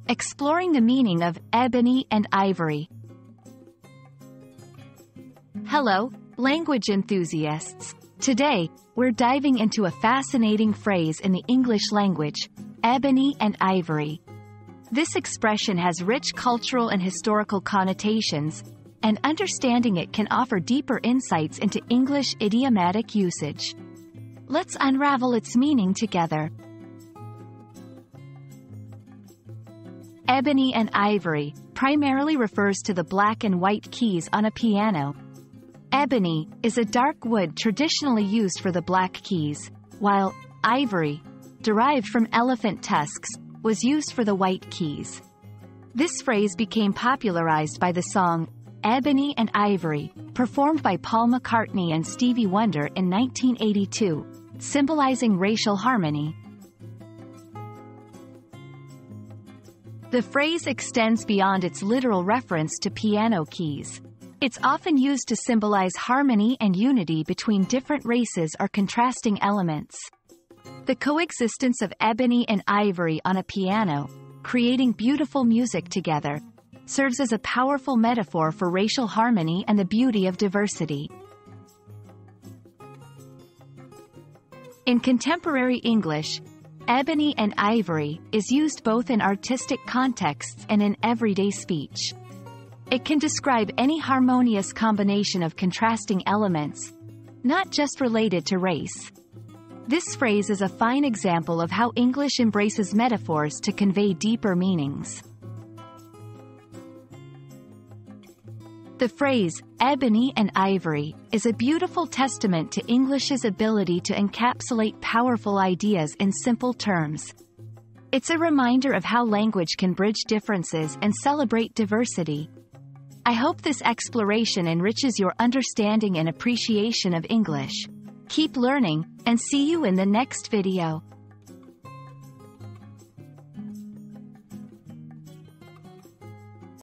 exploring the meaning of ebony and ivory. Hello, language enthusiasts. Today, we're diving into a fascinating phrase in the English language, ebony and ivory. This expression has rich cultural and historical connotations, and understanding it can offer deeper insights into English idiomatic usage. Let's unravel its meaning together. Ebony and ivory primarily refers to the black and white keys on a piano. Ebony is a dark wood traditionally used for the black keys, while ivory, derived from elephant tusks, was used for the white keys. This phrase became popularized by the song Ebony and Ivory, performed by Paul McCartney and Stevie Wonder in 1982, symbolizing racial harmony. The phrase extends beyond its literal reference to piano keys. It's often used to symbolize harmony and unity between different races or contrasting elements. The coexistence of ebony and ivory on a piano, creating beautiful music together, serves as a powerful metaphor for racial harmony and the beauty of diversity. In contemporary English, ebony and ivory is used both in artistic contexts and in everyday speech. It can describe any harmonious combination of contrasting elements, not just related to race. This phrase is a fine example of how English embraces metaphors to convey deeper meanings. The phrase, ebony and ivory, is a beautiful testament to English's ability to encapsulate powerful ideas in simple terms. It's a reminder of how language can bridge differences and celebrate diversity. I hope this exploration enriches your understanding and appreciation of English. Keep learning, and see you in the next video.